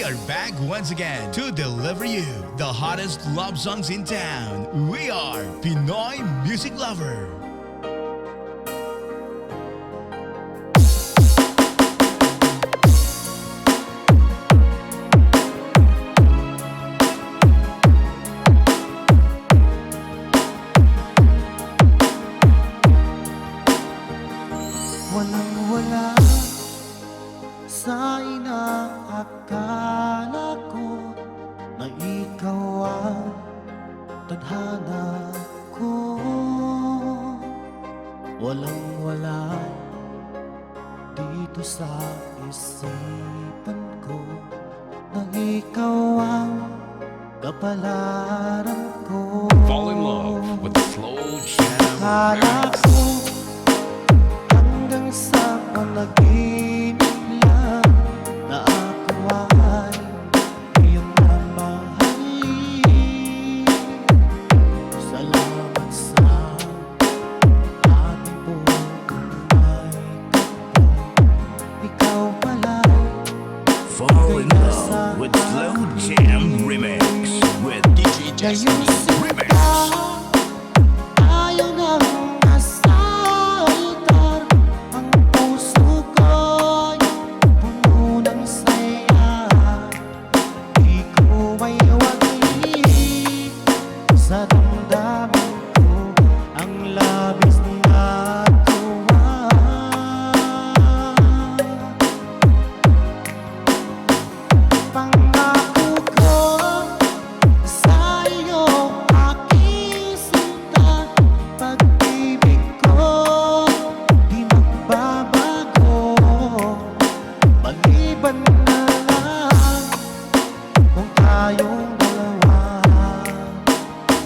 are back once again to deliver you the hottest love songs in town. We are Pinoy Music Lover. Walang-wala sa inaakala ko na ikaw ang tadhana ko. Walang-wala dito sa isipan ko na ikaw ang kapalaran ko. Fall in love with the Flow Jam Akala Remix. ko hanggang sa panaginip lang na ako ay iyong mamahalin. Salamat sa ating buhay. Ikaw pala'y Fall in love with Flow Jam Remix with DJ Justin Remix. ayaw nang masaltar. Ang puso ko'y puno ng saya. Di ko may wagi sa damdamin ko ang labis na tuwa. Pangako ko sa iyo, aking sinta, pag-ibig ko di magbabago. Maliban na lang kung tayong dalawa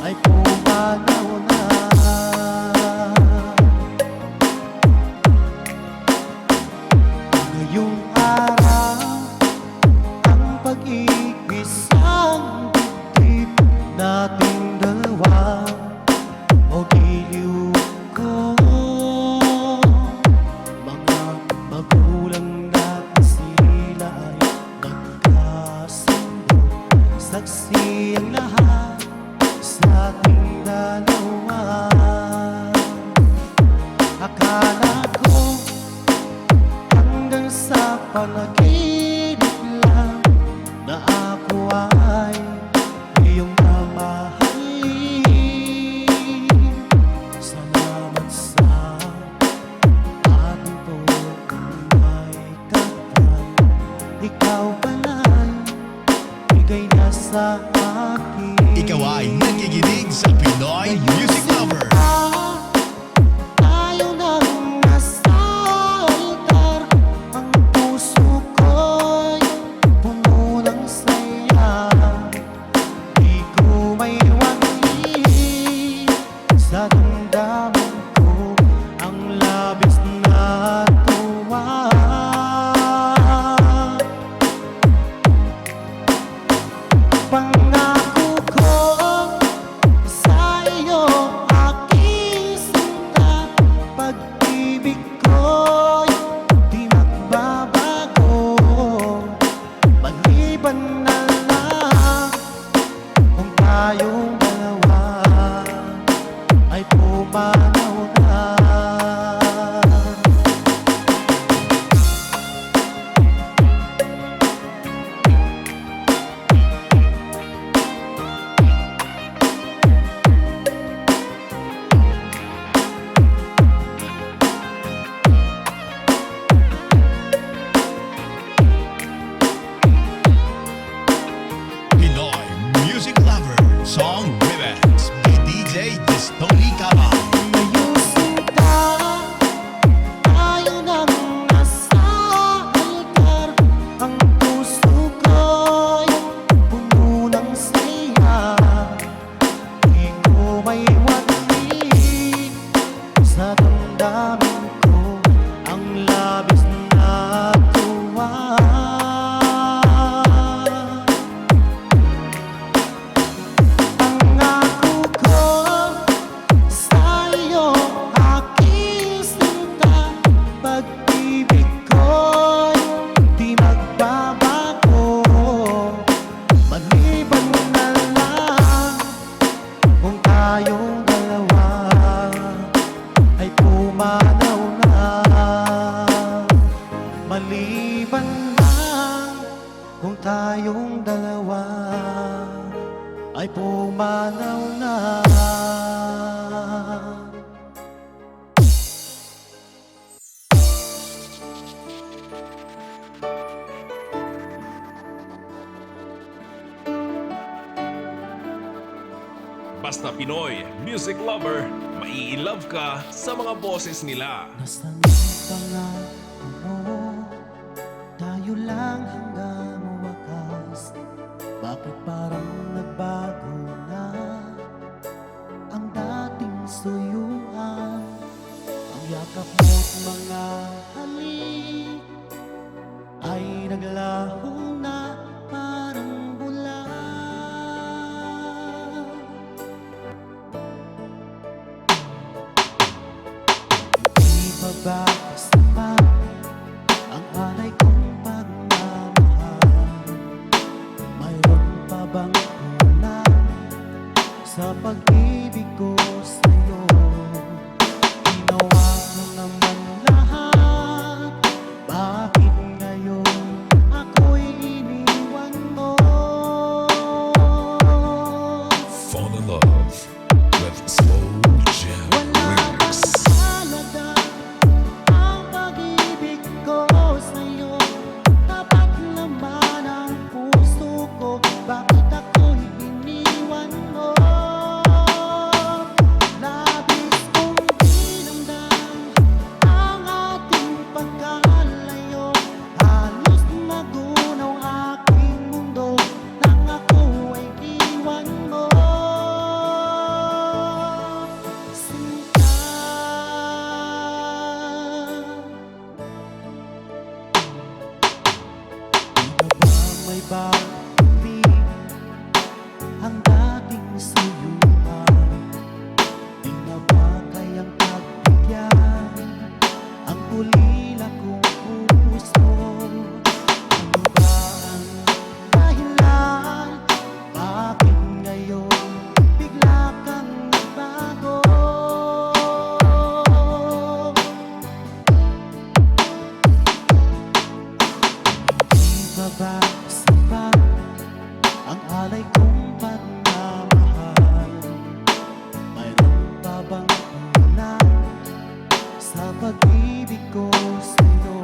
ay pumanaw na. Ngayong araw ang pag-ibig ang dibdib nating dalawa o giliw ko. Mga magulang natin sila ay nagkasundo. Saksi ang lahat sa ating dalawa. Akala ko hanggang sa panaginip lang na ako ay iyong mamahalin. Salamat sa ating buhay kapag ikaw pala'y bigay na sa akin. Ikaw ay nakikinig sa Pinoy Music Lover. Ayaw nang masaltar. Ang puso ko'y puno ng saya. Di ko may wagi sa damdamin ko ang labis na tuwa. Pangako ko sa iyo, aking Maliban na kung tayong dalawa ay pumanaw na. Basta Pinoy Music Lover, mai-love ka sa mga boses nila. Nasaan pa nga mo? Tayo lang hanggang wakas. Bakit parang nagbago na ang dating suyuan? Ang yakap mo't mga halik ay naglaho na parang bula. Di ba ba sapat ang alay kong pagmamahal? Mayroon pa bang kulang sa pag-ibig ko sa'yo? Ginawa ko naman lahat, bakit ngayon ako'y iniwan mo? Fall in love with Slow Jam Wala bang Lyrics. halaga ang pag-ibig ko sa'yo? Tapat naman ang puso ko, bakit ako'y iniwan mo? Labis kong dinamdam ang ating pagkalayo. Halos magunaw aking mundo nang ako ay iwan mo. Sinta, di na ba may balik ang dating suyuan? Di na ba kayang pagbigyan ang ulila kong puso? Ano ba ang dahilan? Bakit ngayon bigla kang nagbago? Di ba ba sapat ang alay kong pagmamahal? Mayroon pa bang kulang sa pag-ibig ko sa'yo?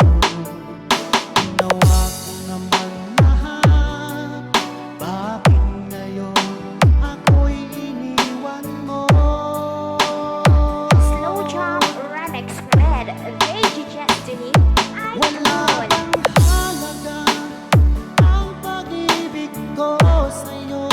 Ginawa ko naman lahat, bakit ngayon ako'y iniwan mo? Slow Jam Remix with Veggie Destiny. Wala bang halaga ang pag-ibig ko sa'yo?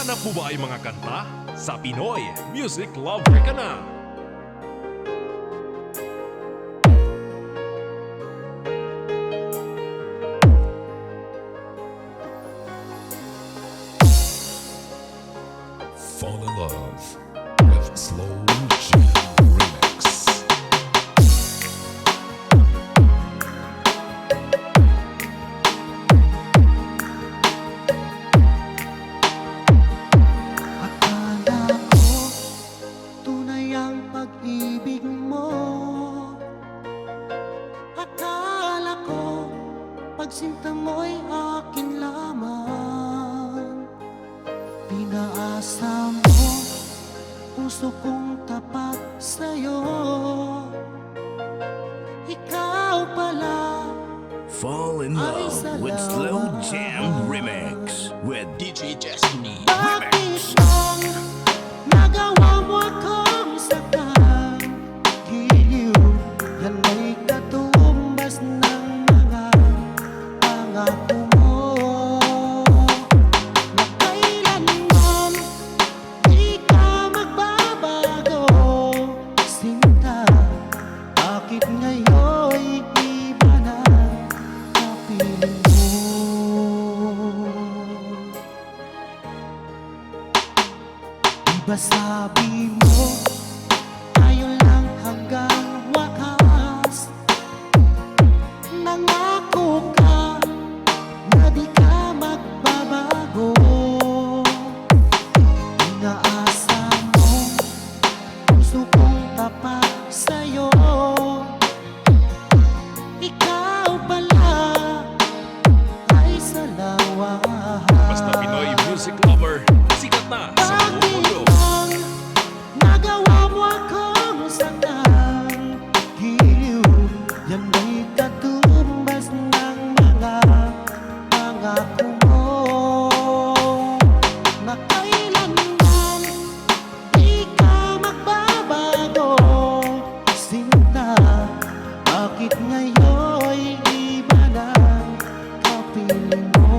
Hanap mo ba ay mga kanta? Sa Pinoy Music Lover ka na! Fall in love with Slow Jam Remix. Akala ko tunay ang pag-ibig mo. Akala ko pagsinta mo'y akin lamang. Pinaasa mo puso kong tapat sa'yo. Ikaw pala Fall in ay love with Slow Jam salamat. Remix with DJ Destiny Bakit Remix. bang nagawa mo akong saktan? Giliw, yan ay katumbas ng mga pangako mo. Na kailanman di ka magbabago, sinta. Bakit ngayon'y iba na kapiling mo? Diba sabi mo, tayo lang hanggang wakas. Nangako ka na di ka magbabago. Inaasa mo, puso kong tapat sa'yo. Ikaw pala ay salawa. Basta Pinoy Music Lover, sikat na sa buong mundo! Bakit bang nagawa mo akong saktan? Giliw, yan ba'y katumbas ng mga pangako mo? Na kailanman di ka magbabago, sinta. Bakit ngayon'y iba na kapiling mo?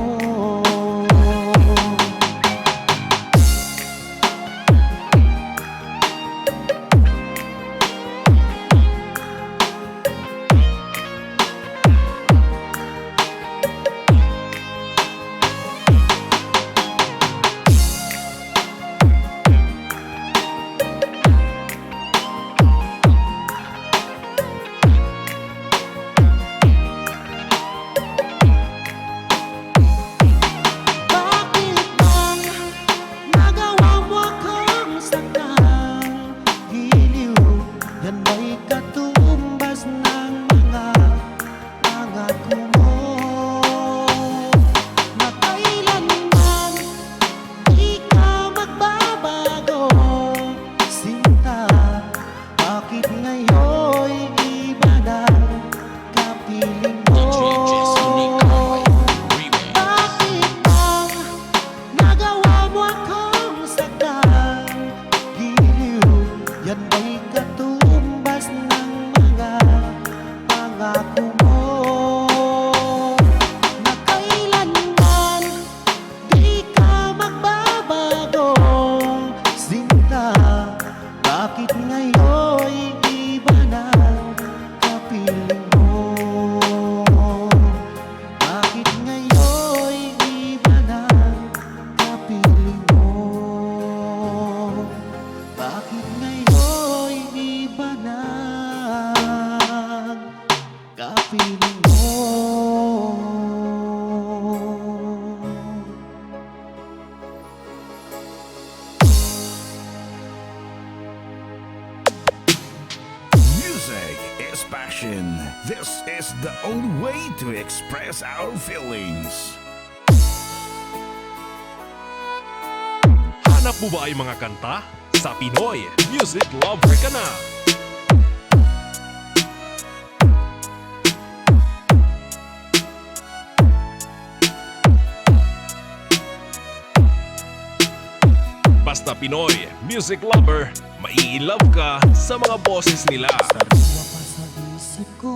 Bakit bang nagawa mo akong saktan? Giliw, yan ba'y katumbas ng mga pangako mo? Na kailanman di ka magbabago, sinta. Bakit ngayon'y iba na kapiling mo? Bakit bang nagawa mo akong saktan? Giliw, yan ba'y katumbas ng mga pangako mo? Na kailanman di ka magbabago, sinta. Bakit ngayon'y iba na kapiling mo? Bakit ngayon'y iba na kapiling mo? Bakit ngayon'y iba na kapiling mo? Music is passion. This is the only way to express our feelings. Hanap mo ba ay mga kanta? Sa Pinoy Music Lover ka na! Basta Pinoy Music Lover, mai-love ka sa mga boses nila. Sariwa pa sa isip ko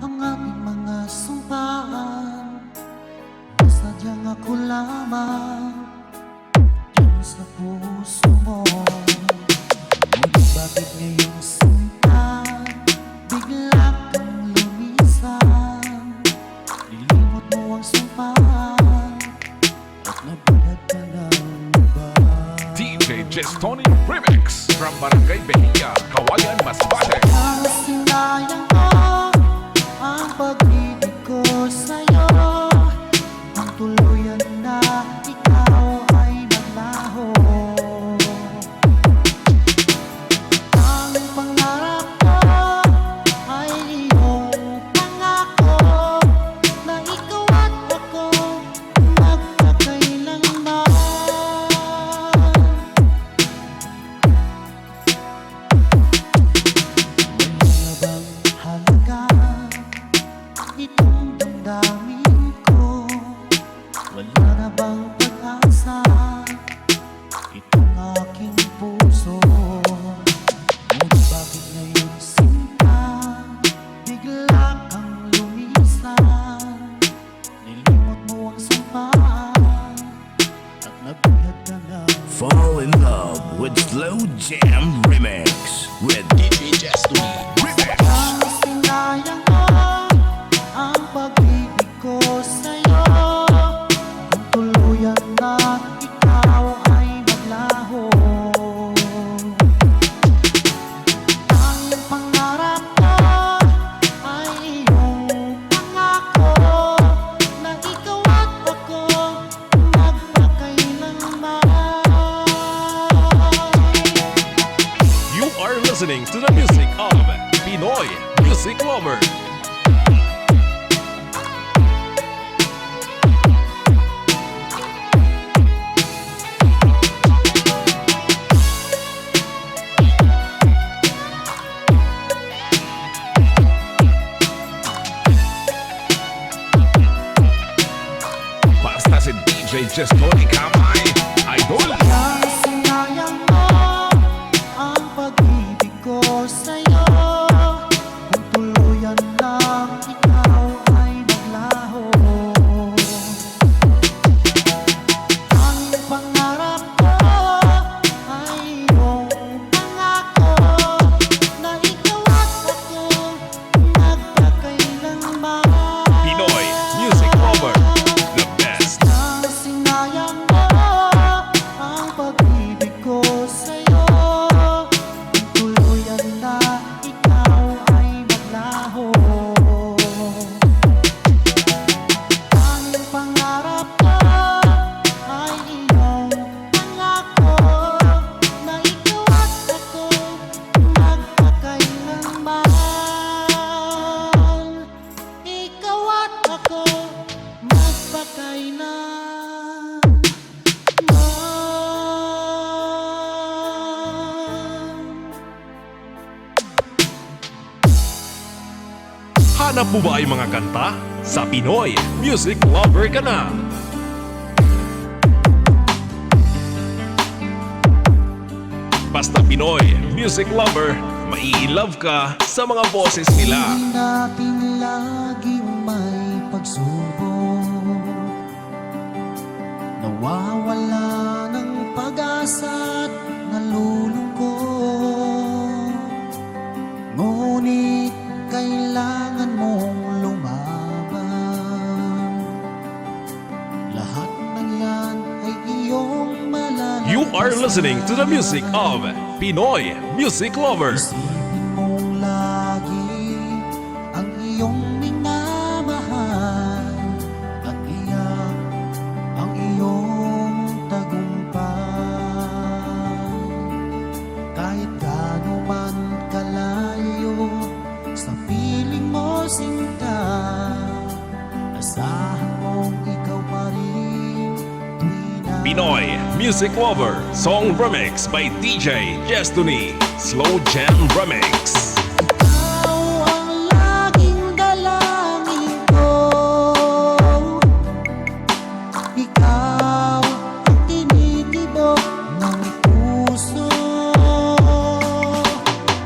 ang ating mga sumpaan. Sadyang ako lamang Gestoni Remix from Barangay Behia, Kawayan, Masbate. Ang sinayang ko ang pag-ibig ko sa'yo. Ang tuluyan na ikaw ay naglaho. Ang pangarap ko ay iyong pangako na ikaw at ako magkakailanman. Wala bang halaga itong damdamin ko? Wala na bang pag-asa itong aking puso? Ngunit bakit ngayon sinta bigla kang lumisan? Nilimot mo ang sampaan at nagbihat ka na. Fall in love with Slow Jam Remix with DJ Destiny Remix. Ang sinayang ko ang pag-ibig ko sa'yo. Kung tuluyan na ikaw ay maglaho. Ang pangarap ko ay iyong pangako na ikaw at ako magpakailanman. You are listening to the music of Pinoy Music Lover. Basta si DJ Gestoni Kamay, Idol. Ang sinayang mo ang pag-ibig ko sa'yo. Kung tuluyan lang ikaw ay naglaho. Ang pangarap ko ay iyong pangako na ikaw at ako magkakailanman. Pinoy Music Lover, the best. Ang sinayang mo ang pag-ibig ko sa'yo. Kung tuluyan na ikaw ay maglaho. Ang pangarap ko ay iyong pangako na ikaw at ako magkakailanman. Ikaw at ako magpakailanman. Hanap mo ba ay mga kanta? Sa Pinoy Music Lover ka na! Basta Pinoy Music Lover, mai-love ka sa mga boses nila. Hindi natin laging may pagsubok. Nawawala ng pag-asa at nalulungkot. Ngunit kailangan mong lumaban. Lahat ng yan ay iyong malalampasan. You are listening to the music of Pinoy Music Lover. Isipin mong lagi ang iyong minamahal at iyak ang iyong tagumpay. Kahit gaano man kalayo sa piling mo sinta, asahan mong ikaw pa rin tuwing na Pinoy Music Lover, song remix by DJ Destiny, Slow Jam Remix. Ikaw ang laging dalangin ko. Ikaw ang tinitibok ng puso.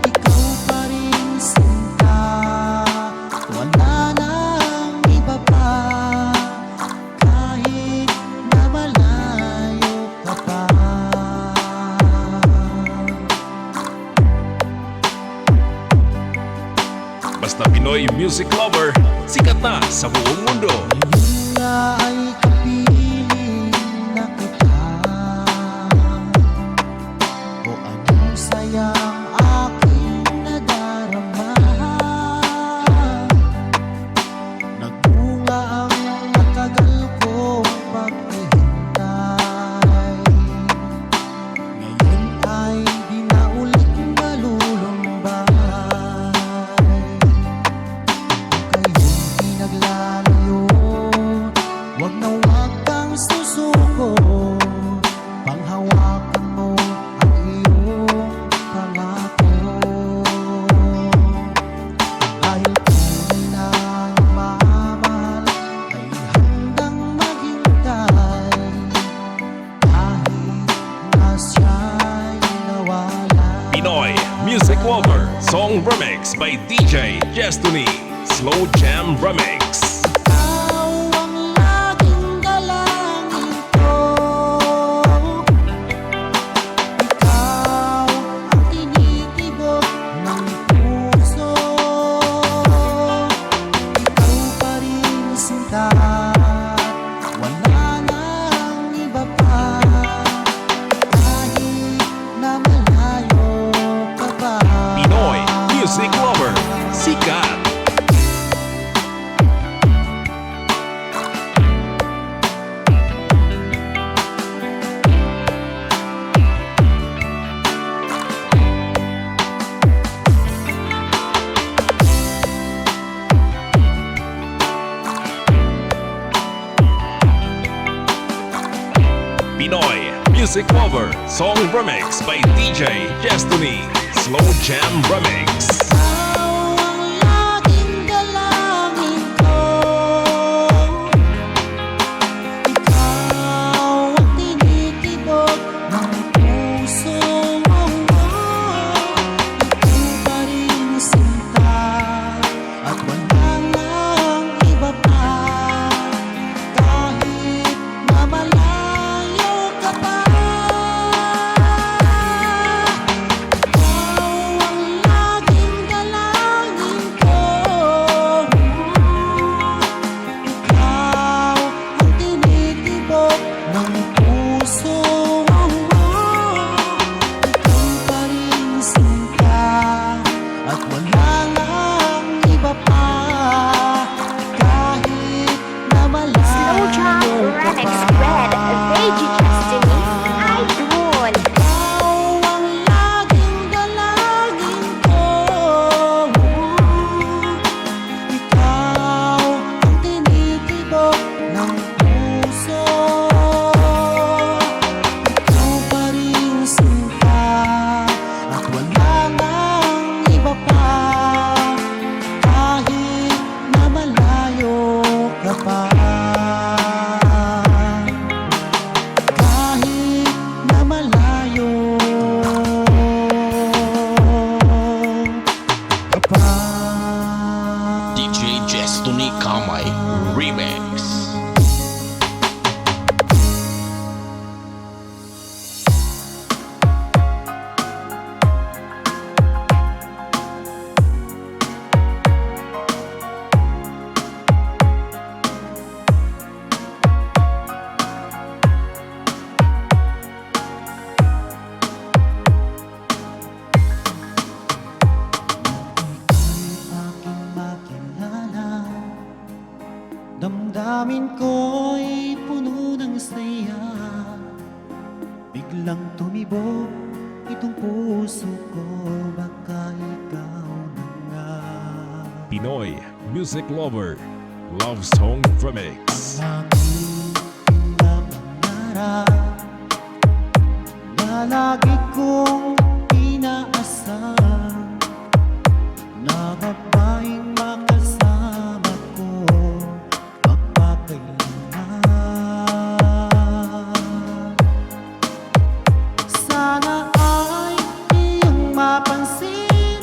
Ikaw pa rin sinta, wala nang iba pa. Kahit na malayo ka pa. Basta Pinoy Music Lover, sikat na sa buong mundo. Ngayon nga ay kapiling na kita. Remix by DJ Destiny. Slow Jam Remix. Ikaw ang laging dalangin ko. Ikaw ang tinitibok ng puso. Ikaw pa rin sinta, wala nang iba pa. Kahit na malayo ka pa. Pinoy Music Lover. Sikat. Pinoy Music Lover Song Remix by DJ Destiny. Slow Jam Remix. Ikaw ang laging dalangin ko. Ikaw ang tinitibok ng puso. Ikaw pa rin sinta, at wala nang iba pa. Kahit na malayo ka pa. Ikaw ang laging dalangin ko. Ikaw ang tinitibok ng puso. Ikaw pa rin sinta, at wala nang iba pa. Kahit na Slow Jam malayo ka Remix pa. with VG Destiny. Idol. Ikaw ang laging dalangin ko. Ikaw ang tinitibok ng puso. Ikaw pa rin sinta, at wala nang iba pa. Kahit na malayo ka pa. Kahit na malayo ka pa. DJ Destiny Kamay Remix. Aking makilala, damdamin ko'y puno ng saya. Biglang tumibok itong puso ko, baka ikaw na nga. Pinoy Music Lover Love Song Remix. Aking pinapangarap na lagi kong inaasahan, na babaeng makasama ko magpakailanman. Sana ay iyong mapansin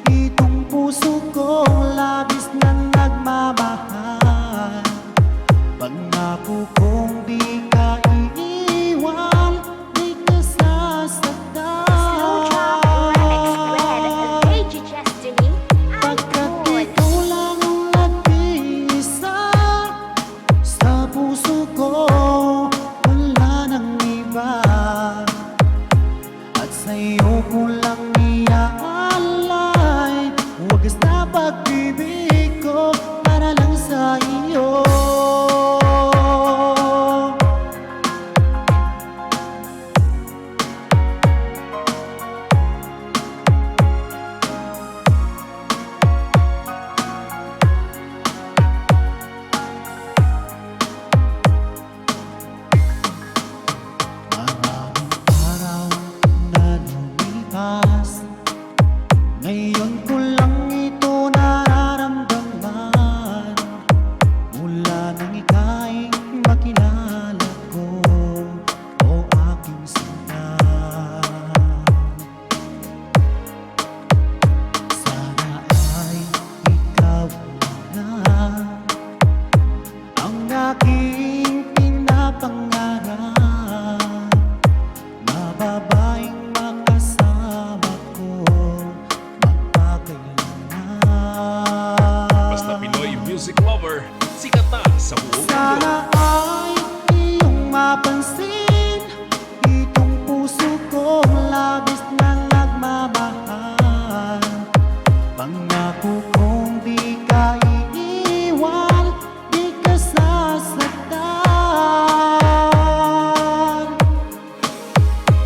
itong puso kong labis na nagmamahal. Pangako kong di ka iiwan, di ka sasaktan. Basta Pinoy music lover, sikat na sa buong mundo. Sana ay iyong mapansin itong puso kong labis na nagmamahal. Pangako kong di ka iiwan, di ka sasaktan.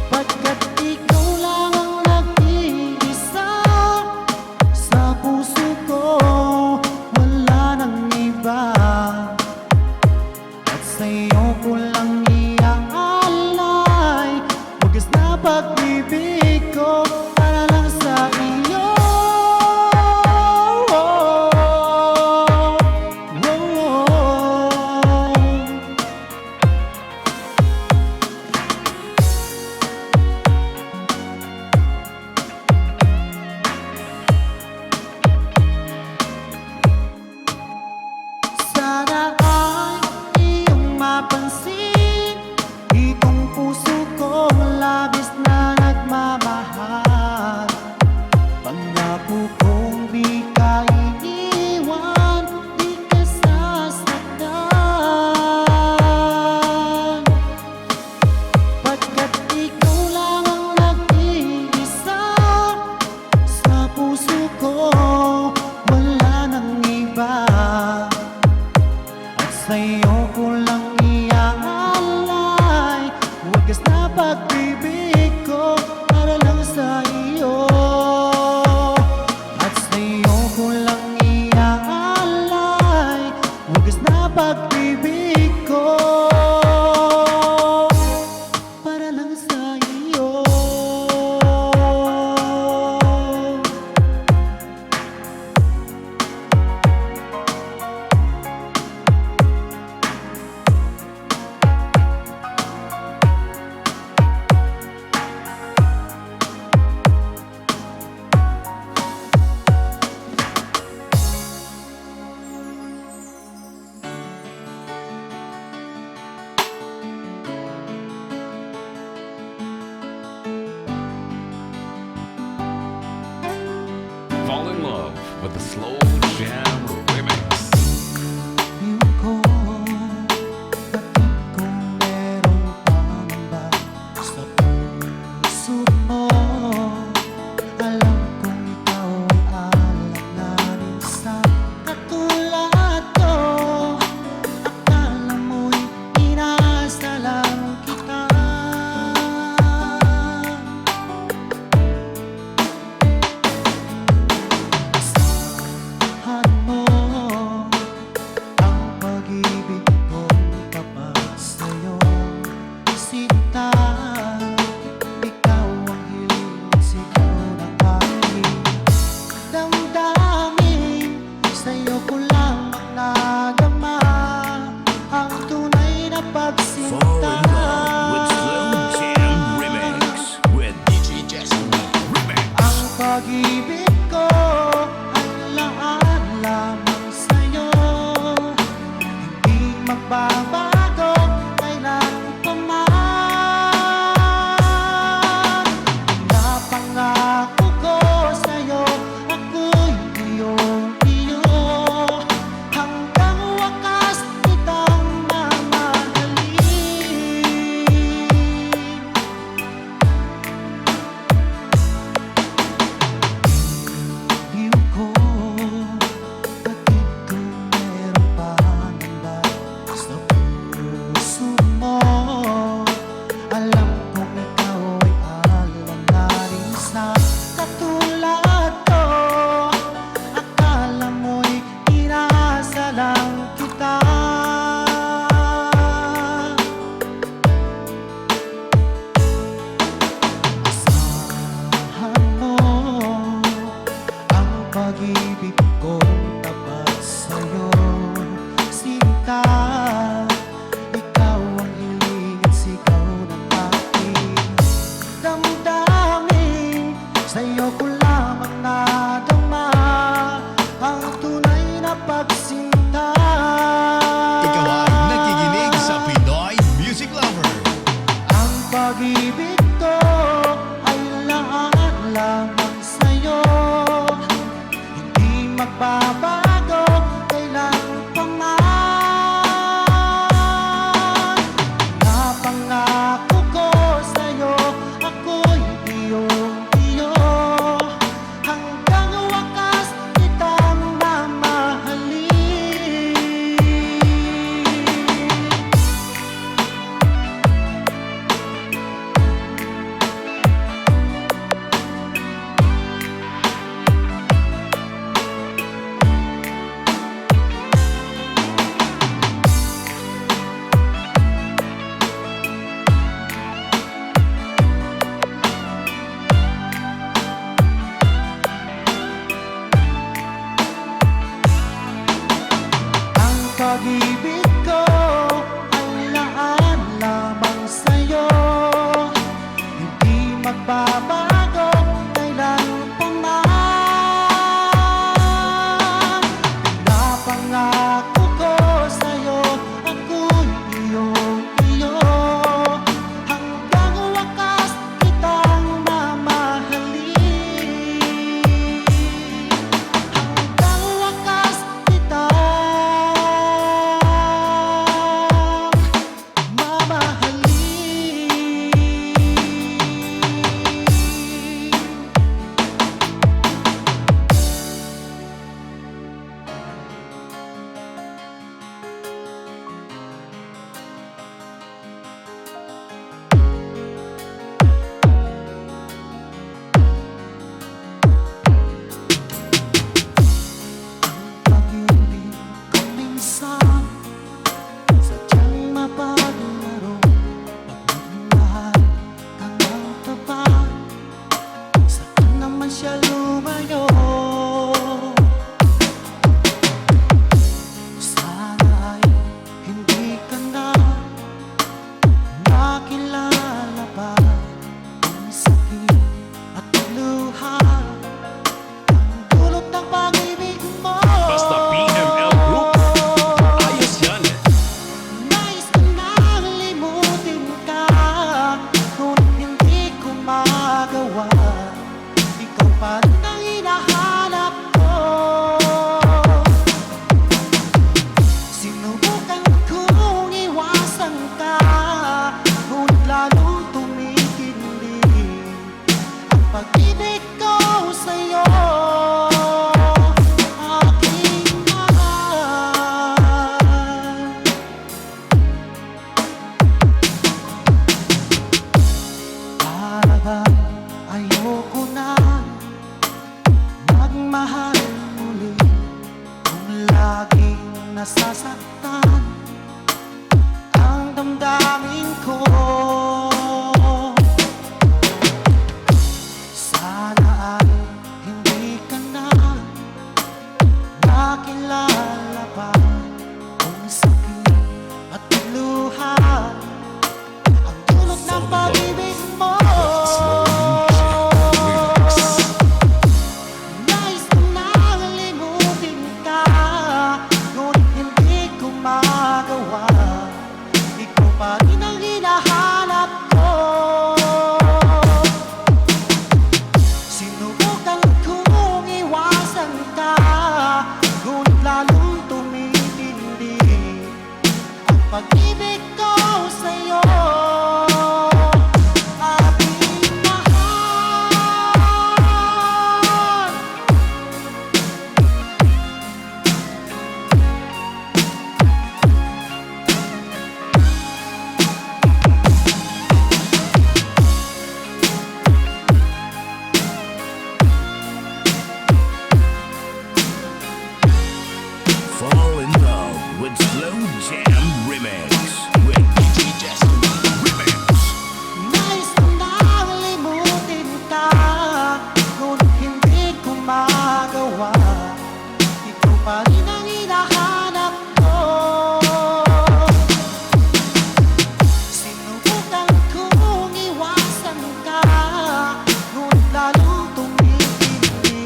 Pagkat ikaw lang ang nag-iisa sa puso ko, wala nang iba. At sa'yo ko lang iaalay wagas na pag-ibig ko para lang sa iyo. Sana ay iyong mapansin itong puso kong labis na nagmamahal. Pangako kong di ka iiwan, di ka sasaktan. Pagkat ikaw lang ang nag-iisa sa puso ko, wala nang iba. At sa'yo ko lang iaalay wagas na pag-ibig ko para lang sa iyo. At sa'yo ko lang iaalay wagas na pag-ibig ko para lang sa iyo. Fall in love with the Slow Jam Remix. Iyong ko, bakit kung merong pangamba sa puso mo? Alam kong ikaw ay alak na rin sa katulad ko. Akala mo'y inaasa lang kita. pag-ibig ko ay laan lamang sa'yo. Hindi magbabago kailan pa man. Napangako ko sa'yo, ako'y iyong-iyo. Hanggang wakas kitang mamahalin. Hanggang wakas kitang pag-ibig ko minsan sadyang mapaglaro. Pagmamahal ka ng tapat, saka naman siya lumayo. Sana ay hindi ka na nakilala pa. Ang sakit at luha, ang dulot ng pag-ibig mo. Basta PML Group, ayos yan. Nais ko nang limutin ka, ngunit hindi ko magawa. Ikaw pa rin ang hinahanap ko. Sinubukan kong iwasan ka, ngunit lalong tumitindi ang pag-ibig ko sa'yo. Aking mahal, para bang ayoko na magmahal muli kung laging nasasaktan ang damdamin ko. Sana ay hindi ka na nakilala pa. Kung sakit at luha, ang dulot ng pag-ibig mo. Nais ko nang limutin ka, ngunit hindi ko magawa. Ikaw pa rin ang hinahanap ko. Sinubukan kong iwasan ka, ngunit lalong tumitindi ang pag-ibig ko sa'yo. Aking mahal, Fall in love with Slow Jam Remix with DJ Destiny Remix. nais ko nang limutin ka, ngunit hindi ko magawa. Ikaw pa rin ang hinahanap ko. Sinubukan kong iwasan ka, ngunit lalong tumitindi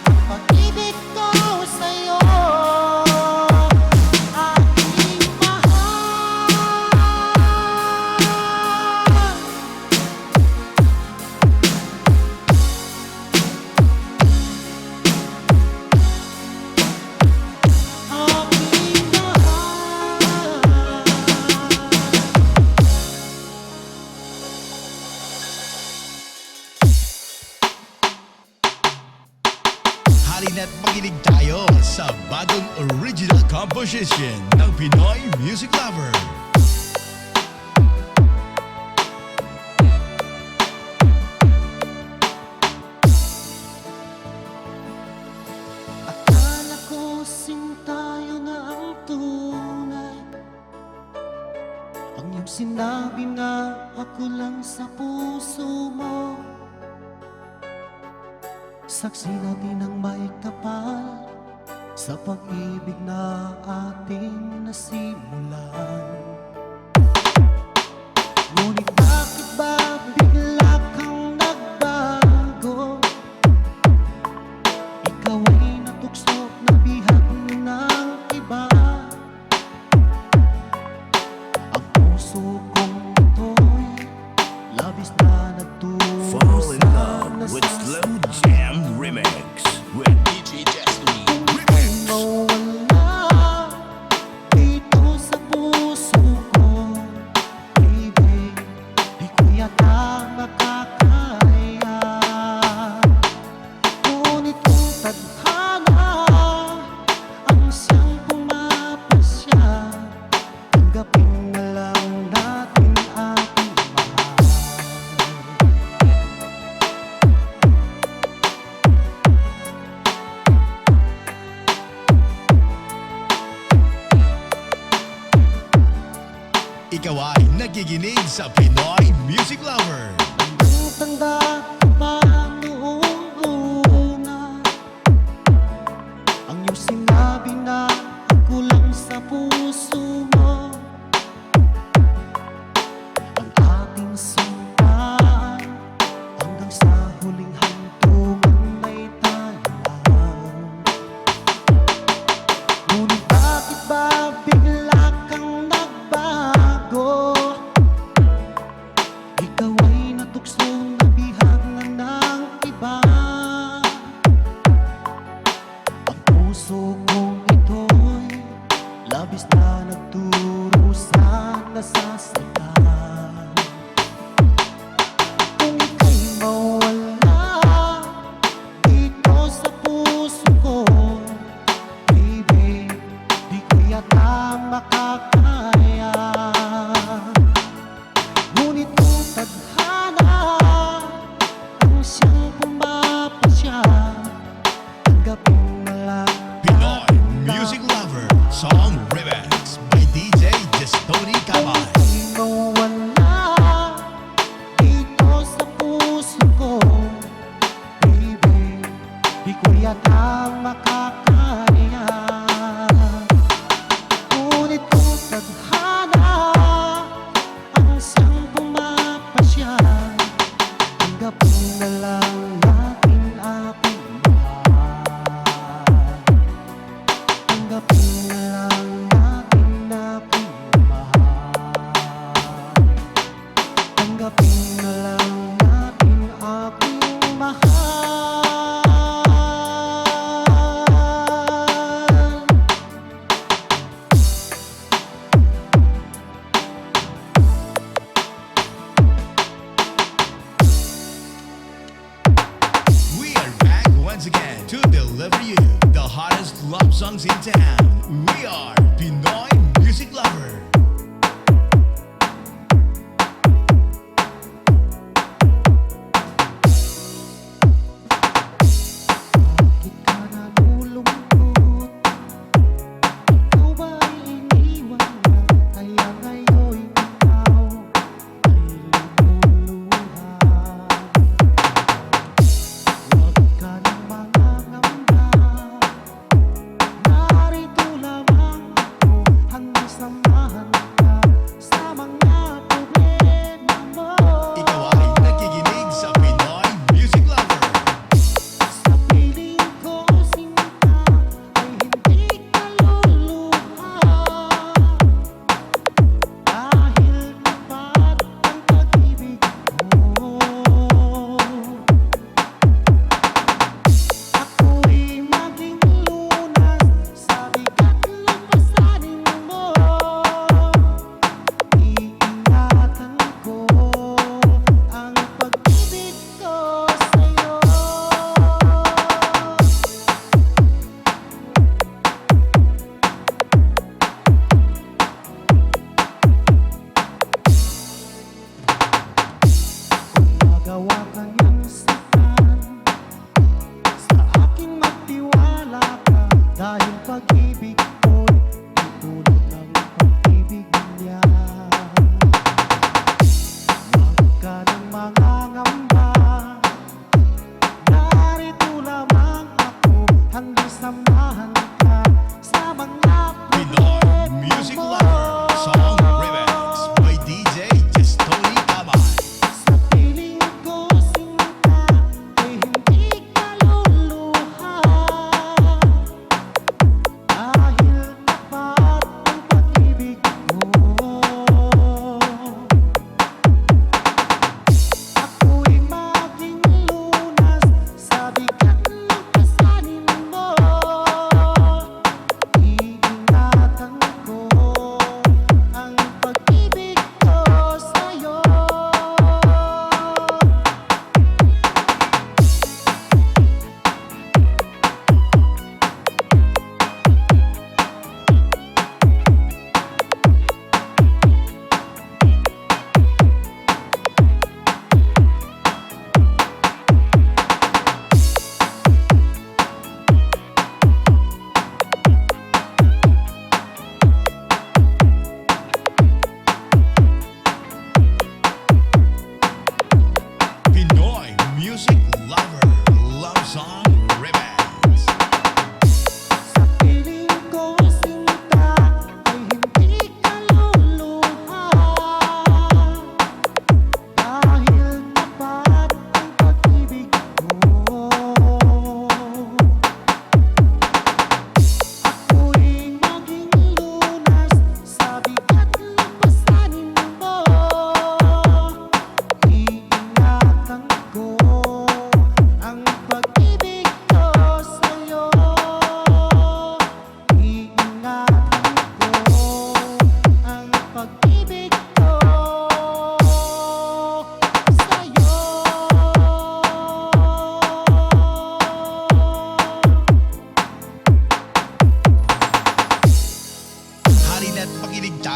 ang pag-ibig ko sa'yo. Aking mahal, aking Halina't makinig tayo sa bagong original composition ng Pinoy Music Lover. akala ko sinta yun na ang tunay. Ang iyong sinabi na ako lang sa puso mo. Saksi natin ang may kapal sa pag-ibig na ating nasimulan. Ngunit bakit ba bigla kang nagbago? Ikaw ay natukso na bihag ng iba. Ang puso kong ito'y labis na nagturo Fall in sa love with Slow nasasaktan. Jam Remix with DJ Destiny Remix. Mawala dito sa puso ko, baby, di ko yata makakaya. Ngunit kung tadhana ang siyang pumapasya, tanggapin na lang natin ating mahal. Ikaw ay nakikinig sa Pinoy Music Lover. Ang tanda ko pa noong una, ang iyong sinabi na ako lang sa puso mo. Ang ating sumpaan hanggang sa huling hantungan ay tayo lang. Ngunit bakit ba bigla kang nagbago? Ikaw ay natukso na bihangan ng iba. Ang puso kong ito'y labis na nagturo sa nasasaktan. Kung ika'y mawala dito sa puso ko, baby, di ko yata makakaya. Ngunit kung tadhana ang siyang pumapasya, tanggapin na lang Pinoy Music Lover Song Remix by DJ Destiny Cabal. Ika'y mawala dito sa puso ko, baby, di ko yata makakaya. Ngunit kung tadhana ang siyang pumapasya, tanggapin na lang natin ating mahal. Tanggapin na lang natin ating mahal. Tanggapin na lang natin ating mahal. We are back once again to deliver you the hottest love songs in town. We are Pinoy Music Lover. Bakit ka nalulungkot? Ikaw ba'y iniwan na? Kaya ngayon'y ikaw ay lumuluha. Huwag ka nang mangangamba, narito lamang ako, hanggang samahan ka sa mga problema mo. Ikaw ay nakikinig sa Pinoy Music Lover. Sa piling ko sinta ay hindi ka luluha, dahil tapat ang pag-ibig mo. Ako'y maging lunas sa bigat ng pasanin mo. Iingatan ko ang pag-ibig ko sa'yo. Kung magawa ka niyang saktan, sa akin magtiwala ka, dahil pag-ibig ko'y tutulad ng pag-ibig niya. Huwag ka nang mangangamba, narito lamang ako, hanggang samahan ka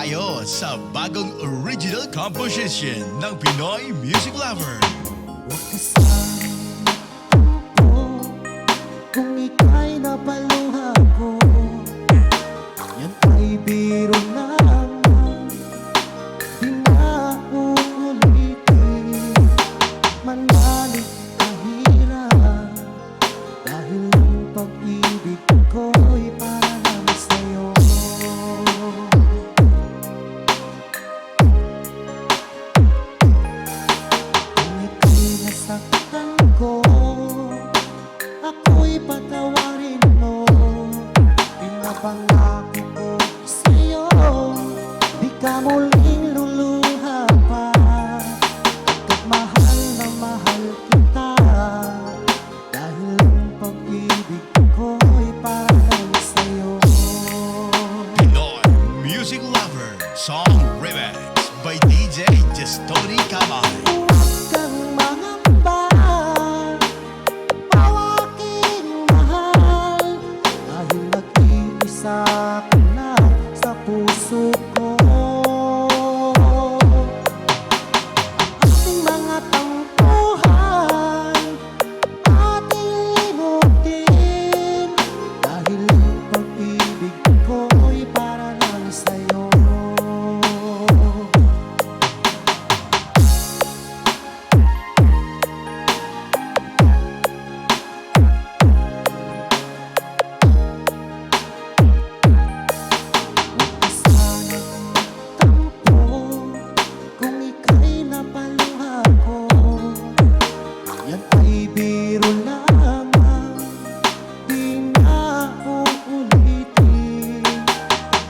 tayo sa bagong original composition ng Pinoy Music Lover. Huwag ka sanang magtampo kung ika'y napaluha ko. Yan ay biro lamang, di na uulitin. Manalig kahirap dahil ang pag-ibig ko'y para lang sa'yo. Kung ika'y nasaktan ko, ako'y patawarin mo. Pinapangako ko sa'yo, di ka muling luluha pa. At mahal na mahal kita, dahil ang pag-ibig ko'y para lang sa'yo. Pinoy Music Lover Song Remix by DJ Justoni Kamay. Huwag kang mangamba, aking mahal, dahil nag-iisa ka na sa puso ko. Ating mga tampuhan, ating limutin, dahil ang pag-ibig ko'y para lang sa'yo. Huwag ka sanang magtampo kung ika'y napaluha ko. Yan ay biro lamang, di na uulitin.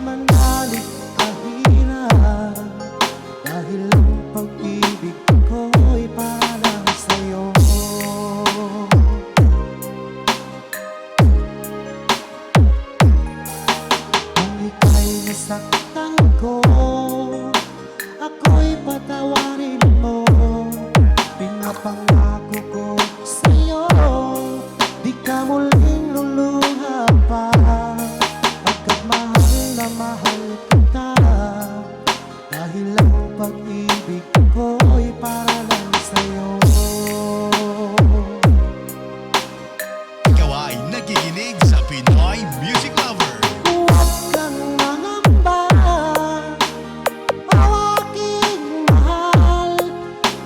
Manalig kahirap dahil ang pag-ibig ko'y para lang sa'yo. Kung ika'y nasaktan ko, ako'y patawarin mo. Pinapangako ko sa'yo, di ka muling luluha pa. Pagkat mahal na mahal kita, dahil ang pag-ibig ko'y para lang sa'yo. Ikaw ay nakikinig sa Pinoy Music Lover. Huwag kang mangamba, aking mahal,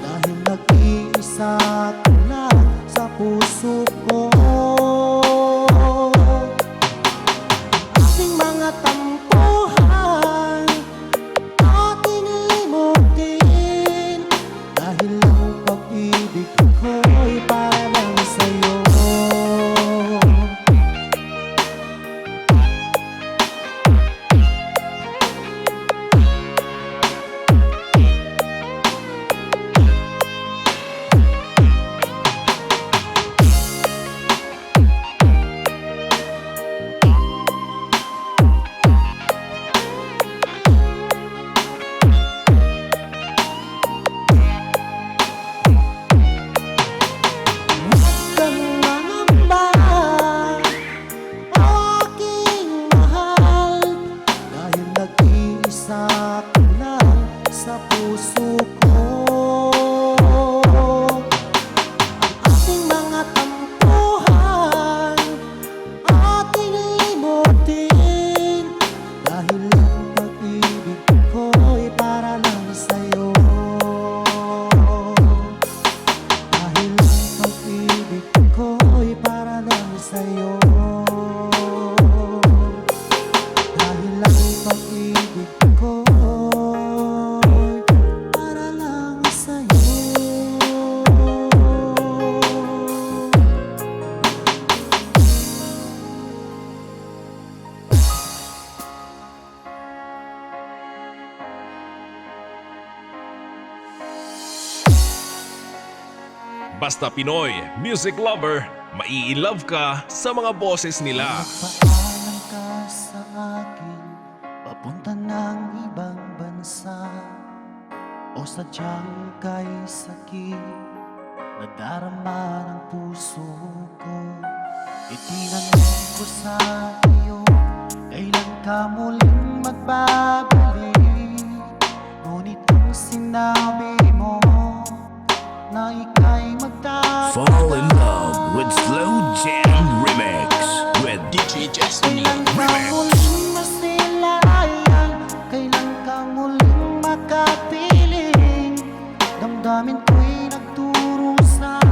dahil nag-iisa ka lang sa puso ko. Ating mga tampuhan, ating limutin, dahil ang pag-ibig ko'y para lang sa'yo. Huwag kang mangamba, aking mahal, dahil nag-iisa ka lang sa puso ko. Ating mga tampuhan, ating limutin, dahil ang pag-ibig ko'y para lang sa'yo. Dahil ang pag-ibig ko'y para lang sa'yo. Dahil ang pag-ibig ko'y para lang sa'yo. Basta Pinoy Music Lover, mai-love ka sa mga boses nila. Nagpaalam ka sa akin, papunta ng ibang bansa, o sadyang kay sakit, nadarama ng puso ko. Itinanong ko sa iyo, kailan ka muling magbabalik? sinabi mo na ika'y magtatagal. Fall in love with Slow Jam Remix with DJ Destiny Kailan ka Remix. muling masilayan? Kailan ka muling makapiling? Damdamin ko'y nagturusa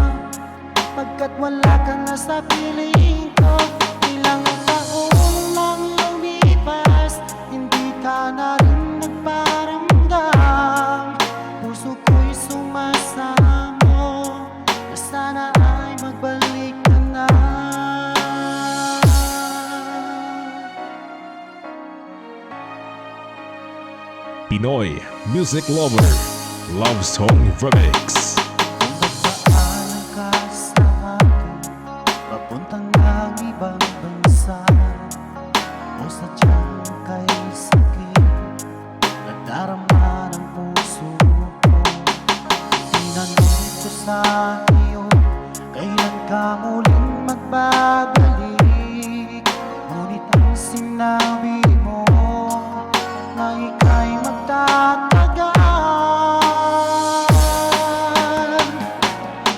pagkat wala ka na sa piling ko. Ilang taon nang lumipas, hindi ka na rin nagparamdam. Puso ko'y sumasamo na sana ay magbalik ka na. Pinoy Music Lover Love Song Remix. Kung nagpaalam ka sa akin, papuntang ng ibang bansa, o sadyang kay sakit, nadarama ng puso ko. Tinanong ko sa iyo, kailan ka muling magbabalik? Ngunit ang sinabi mo na ika'y magtatagal.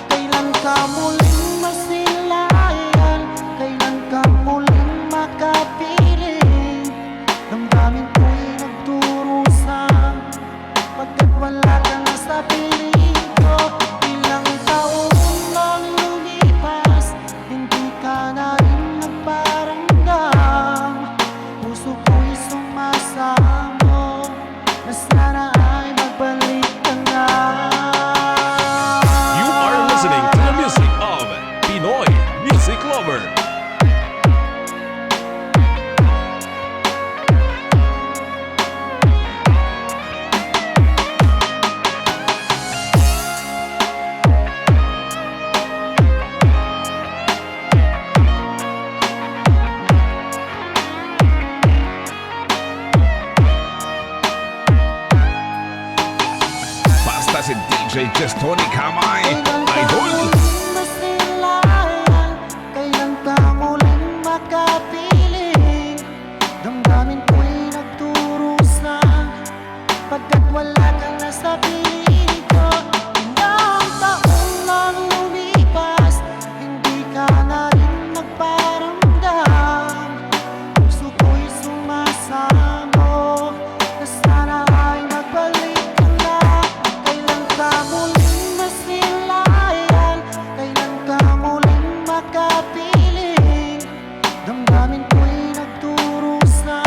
Kailan ka muling masilayan? Kailan ka muling makapiling? Damdamin ko'y nagturusa pagkat wala ka na sa piling ko. Ilang taon nang lumipas, hindi ka na rin nagparamdam. Puso ko'y sumasamo na sana ay magbalik ka na. You are listening to the music of Pinoy Music Lover. Basta si DJ Destiny Kamay Idol. Kailan ka muling makapiling? Damdamin ko'y nagturusa pagkat wala ka na sa piling ko. Ilang taon nang lumipas, hindi ka na rin nagparamdam. Puso ko'y sumasamo na sana ay magbalik ka na. Kailan ka muling masilayan? Kailan ka muling makapiling? Damdamin ko'y nagturusa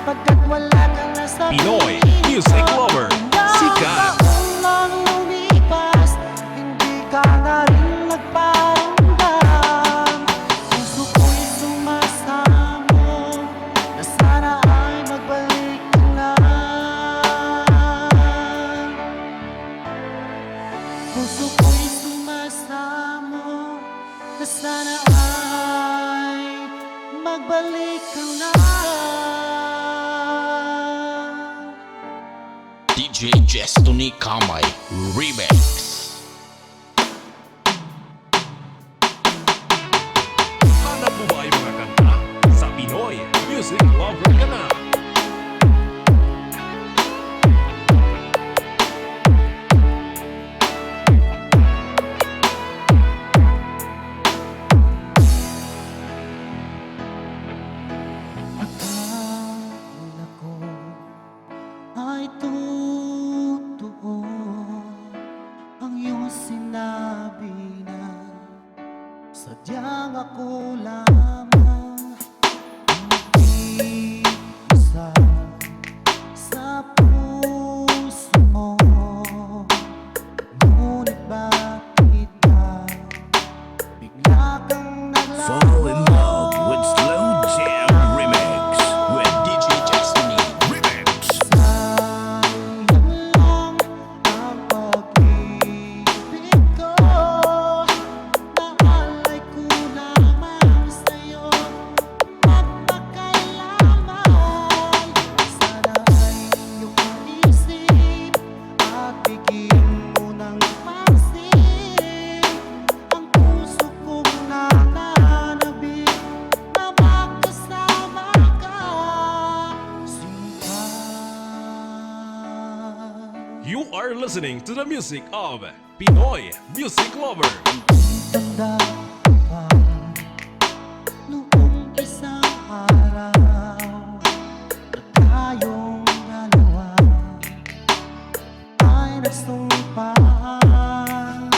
pagkat wala ka na sa Pinoy piling ko. Music Lover. Ilang Sikat. taon nang lumipas, hindi ka na rin nagparamdam. Puso ko'y sumasamo na sana ay magbalik ka na. Puso ko'y sumasamo na sana ay magbalik ka na. DJ Destiny Kamay Remix. Hanap mo ba ay mga kanta sa Pinoy Music Lover ka na? Akala ko ay totoo ang iyong sinabi na sadyang ako lamang ang are listening to the music of Pinoy Music Lover. Tanda ko pa noong isang araw na tayong dalawa ay nagsumpaan.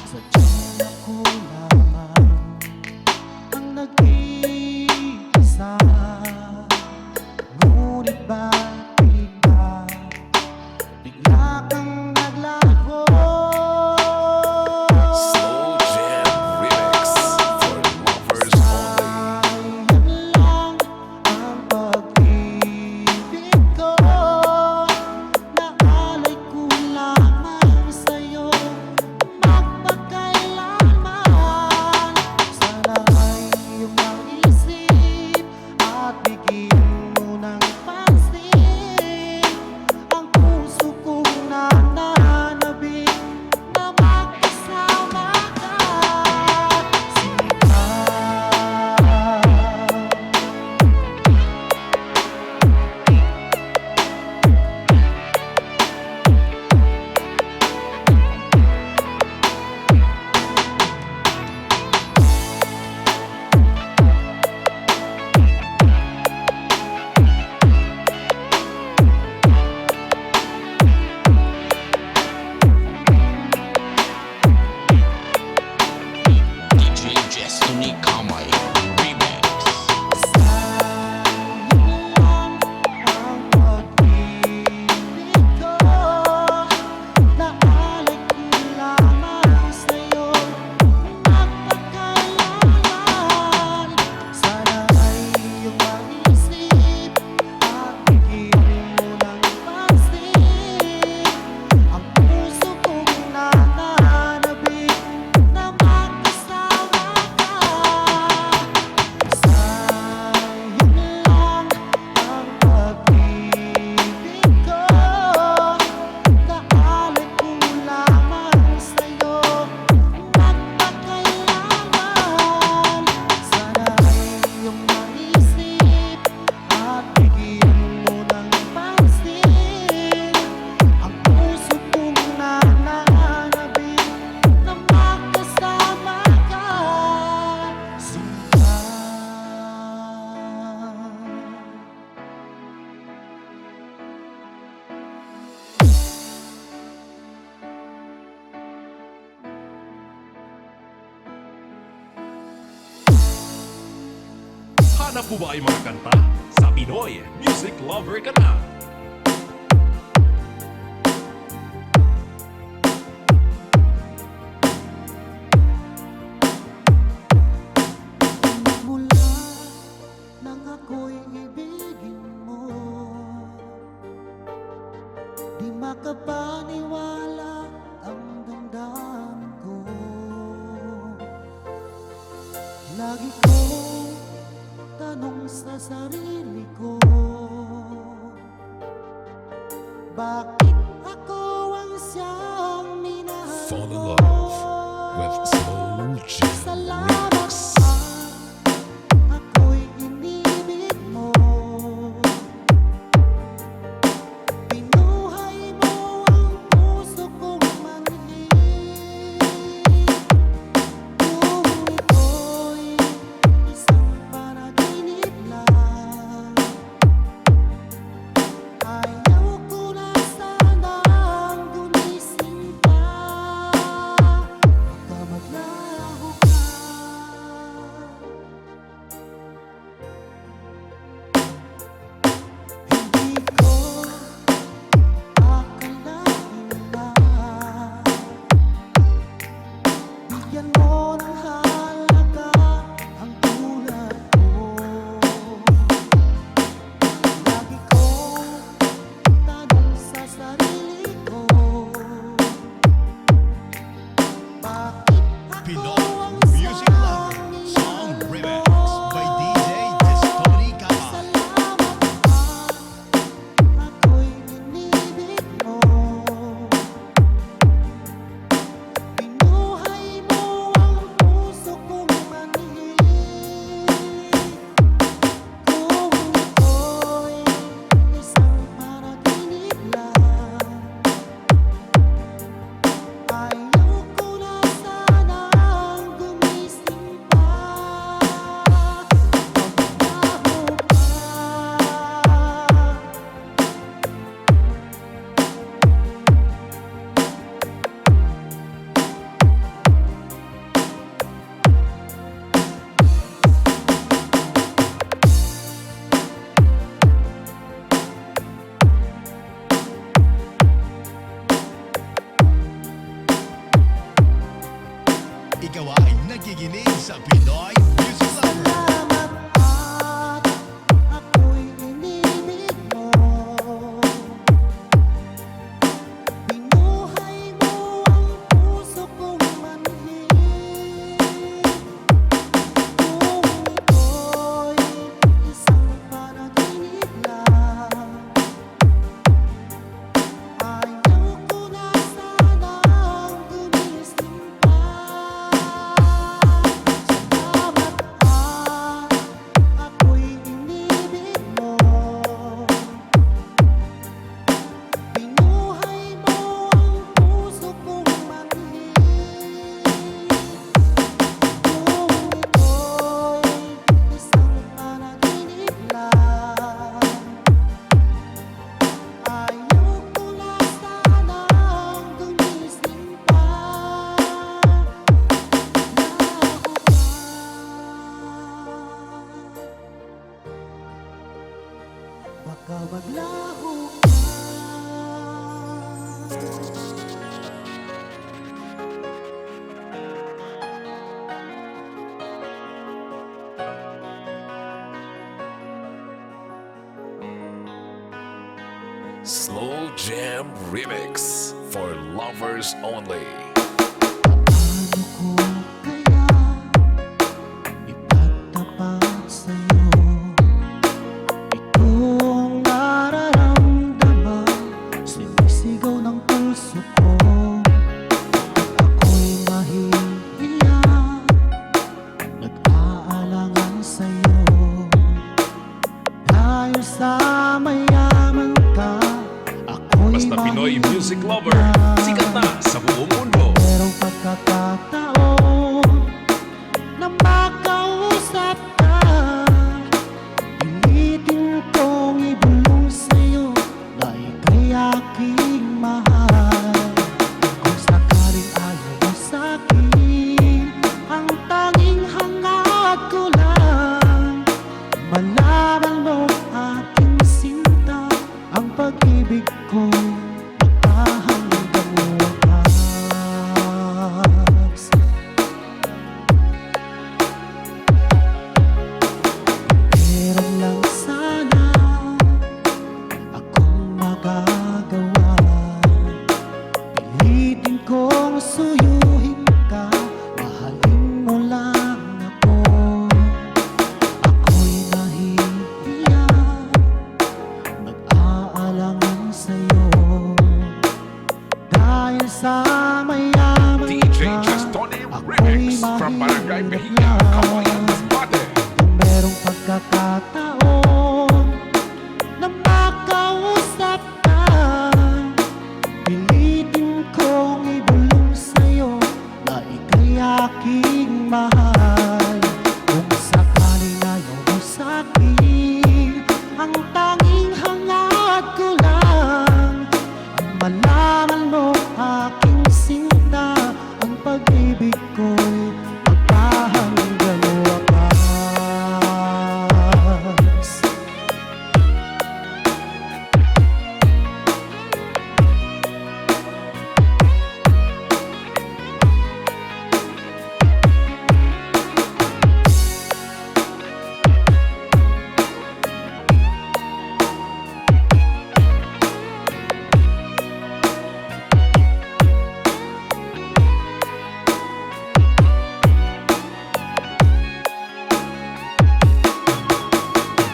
Sadyang ako lamang ang nag-iisa, ngunit bakit ba bigla kang naglaho? Slow Jam Remix for lovers only. Sayang lang ang pag-ibig ko, naalay ko lamang sa'yo magpakailanman. Sana ay iyong maisip at bigyan mo ng pansin ang puso kong nananabik na magkasama ka. DJ Destiny Kamay Remix. Sayang lang ang pag-ibig ko, naalay ko lamang sa'yo magpakailanman. Sana ay iyong maisip at bigyan mo ng pansin ang puso kong nananabik na magkasama ka. Sayang lang ang pag-ibig ko, naalay ko lamang sa'yo magpakailanman. Sana ay iyong maisip at bigyan mo ng pansin ang puso kong nananabik na magkasama ka. Sinta. Hanap mo ba ay mga kanta? Sa Pinoy Music Lover ka na. Mula nang ako'y ibigin mo, di makapaniwala ang damdamin ko. Lagi kong tanong sa sarili ko, bakit ako ang siyang minahal Fall in mo? love with Slow Jam Salamat Remix. pa, ako'y inibig mo. Binuhay mo ang puso kong manhid. Kung ito'y isang panaginip lang, ayaw ko na sana baka maglaho Slow Jam Remix for lovers only. Paano ko kaya ipagtapat sa'yo itong nararamdaman, sinisigaw ng puso ko at ako'y mahihiya, nag-aalangan sa'yo dahil sa mayaman ka, ako'y Basta Pinoy music lover, mahihiya. sikat na sa buong mundo. Merong pagkakataon na makausap ka, pilitin kong ibulong sa'yo na ika'y aking mahal. Kung sakaling ayaw mo sa'kin, ang tanging hangad ko lang malaman mo aking sinta, ang pag-ibig ko'y hanggang wakas. Meron lang sana akong magagawa, pilitin kong suyuhin ka, mahalin mo lang ako. Ako'y nahihiya, nag-aalangan sa'yo dahil sa mayaman DJ ka, Just Tony ako'y Remix from Barangay Mejia, mahihiya. Kawayan, Masbate. Kung merong pagkakataon na makausap ka, pilitin kong ibulong sa'yo na ika'y aking mahal. Kung sakaling ayaw mo sa'kin, ang tanging hangad ko lang ang malaman mo aking sinta, ang pag-ibig ko'y magpahanggang wakas.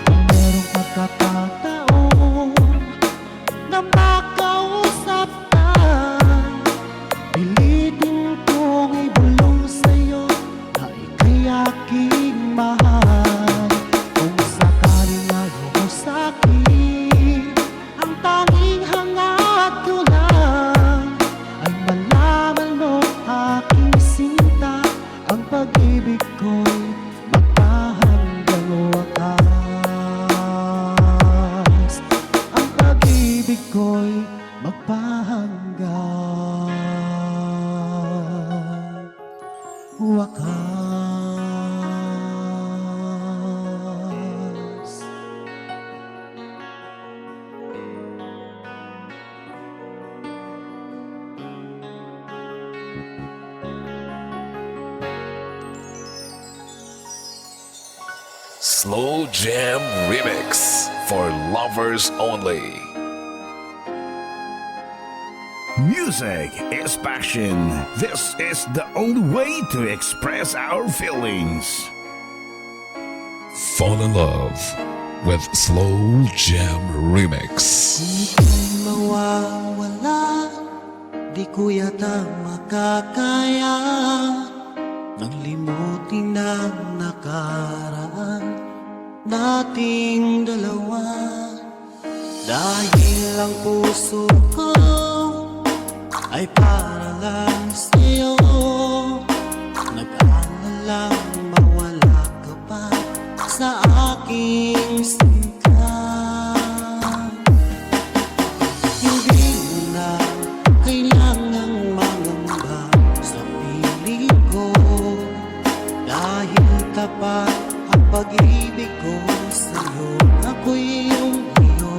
Kung merong pagkakataon na makausap ka, pilitin kong ibulong sa'yo na ika'y aking mahal. Kung sakaling ayaw mo sa'kin, ang tanging hangad ko lang ay malaman mo aking sinta, ang pag-ibig ko'y magpahanggang wakas. Ang pag-ibig ko'y magpahanggang wakas. Slow Jam Remix for lovers only. Music is passion. This is the only way to express our feelings. Fall in love with Slow Jam Remix. Ika'y mawawala, di ko yata makakaya nang limutin ang nakaraan nating dalawa. Dahil ang puso ko ay para lang sa'yo, nag-aalalang mawala ka pa sa aking singka. Hindi mo na kailangang mangamba sa piling ko, dahil tapat ang pag-ibig ko sa'yo. Ako'y iyong iyo,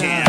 in